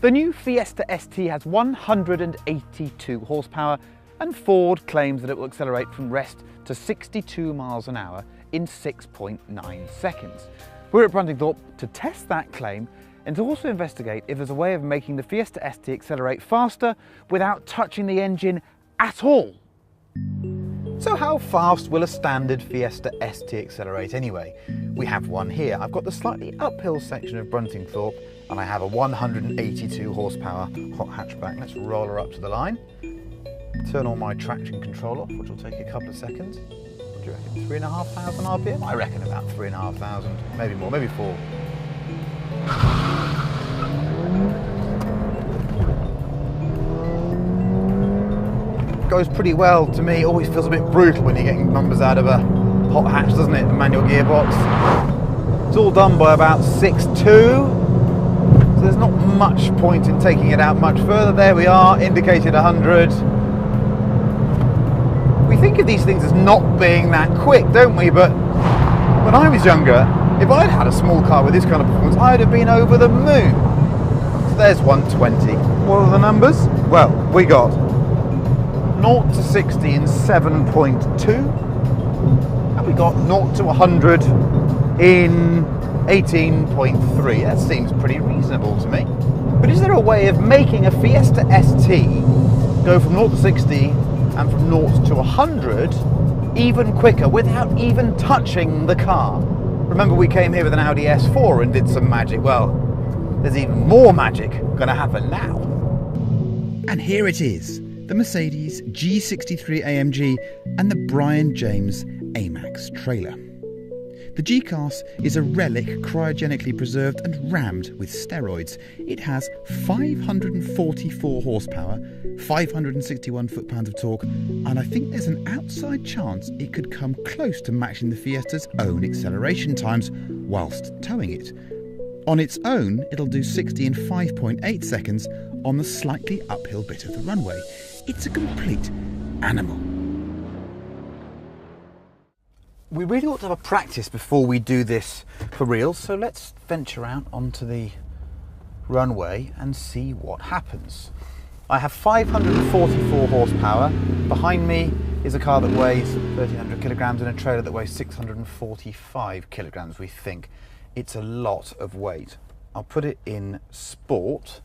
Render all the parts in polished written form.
The new Fiesta ST has 182 horsepower and Ford claims that it will accelerate from rest to 62 miles an hour in 6.9 seconds. We're at Bruntingthorpe to test that claim and to also investigate if there's a way of making the Fiesta ST accelerate faster without touching the engine at all. So how fast will a standard Fiesta ST accelerate anyway? We have one here. I've got the slightly uphill section of Bruntingthorpe and I have a 182 horsepower hot hatchback. Let's roll her up to the line. Turn on my traction control off, which will take a couple of seconds. What do you reckon, 3,500 RPM? I reckon about 3,500, maybe more, maybe 4. Goes pretty well to me. Always feels a bit brutal when you're getting numbers out of a hot hatch, doesn't it? A manual gearbox. It's all done by about 6.2, so there's not much point in taking it out much further. There we are, indicated 100. We think of these things as not being that quick, don't we? But when I was younger, if I'd had a small car with this kind of performance, I'd have been over the moon. So there's 120. What are the numbers? Well, we got 0 to 60 in 7.2, and we got 0 to 100 in 18.3. That seems pretty reasonable to me. But is there a way of making a Fiesta ST go from 0 to 60 and from 0 to 100 even quicker without even touching the car? Remember, we came here with an Audi S4 and did some magic. Well, there's even more magic going to happen now. And here it is, the Mercedes G63 AMG and the Brian James AMAX trailer. The G-Class is a relic cryogenically preserved and rammed with steroids. It has 544 horsepower, 561 foot-pounds of torque, and I think there's an outside chance it could come close to matching the Fiesta's own acceleration times whilst towing it. On its own, it'll do 60 in 5.8 seconds on the slightly uphill bit of the runway. It's a complete animal. We really ought to have a practice before we do this for real, so let's venture out onto the runway and see what happens. I have 544 horsepower. Behind me is a car that weighs 1,300 kilograms and a trailer that weighs 645 kilograms, we think. It's a lot of weight. I'll put it in sport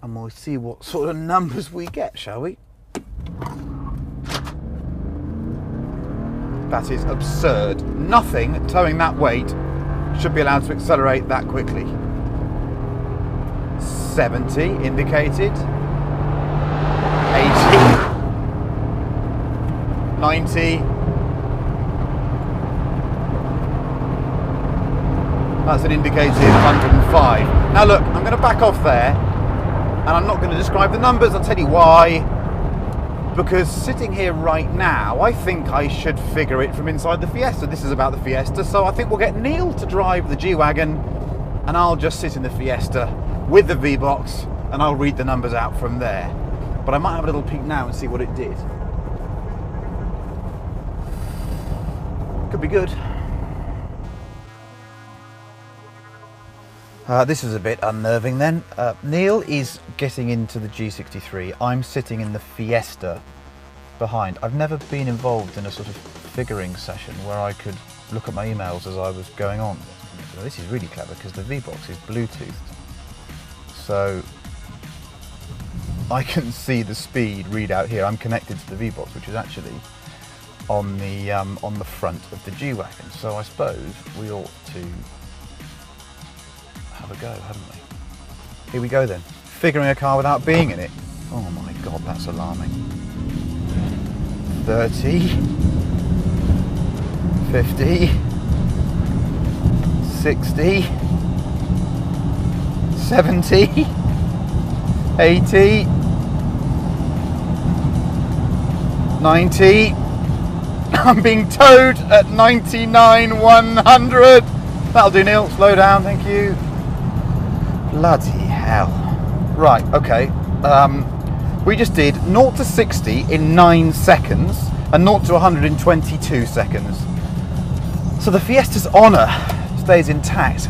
and we'll see what sort of numbers we get, shall we? That is absurd. Nothing towing that weight should be allowed to accelerate that quickly. 70 indicated. 80. 90. That's an indicated 105. Now look, I'm going to back off there and I'm not going to describe the numbers. I'll tell you why. Because sitting here right now, I think I should figure it from inside the Fiesta. This is about the Fiesta, so I think we'll get Neil to drive the G-Wagon and I'll just sit in the Fiesta with the V-Box and I'll read the numbers out from there. But I might have a little peek now and see what it did. Could be good. This is a bit unnerving then. Neil is getting into the G63. I'm sitting in the Fiesta behind. I've never been involved in a sort of figuring session where I could look at my emails as I was going on. So this is really clever because the V-Box is Bluetoothed. So I can see the speed readout here. I'm connected to the V-Box, which is actually on the front of the G-Wagon. So I suppose we ought to have a go, haven't we? Here we go then. Figuring a car without being in it. Oh my God, that's alarming. 30, 50, 60, 70, 80, 90. I'm being towed at 99, 100. That'll do, Neil. Slow down, thank you. Bloody hell. Right, okay. We just did 0 to 60 in 9 seconds and 0 to 122 seconds. So the Fiesta's honour stays intact.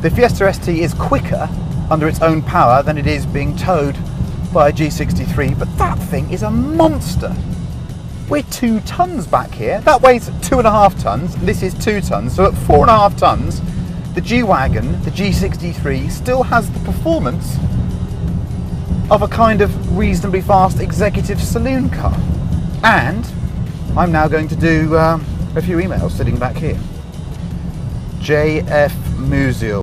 The Fiesta ST is quicker under its own power than it is being towed by a G63, but that thing is a monster. We're 2 tons back here. That weighs 2.5 tons, this is 2 tons, so at 4.5 tons, the G-Wagon, the G63, still has the performance of a kind of reasonably fast executive saloon car. And I'm now going to do a few emails sitting back here. JF Musial.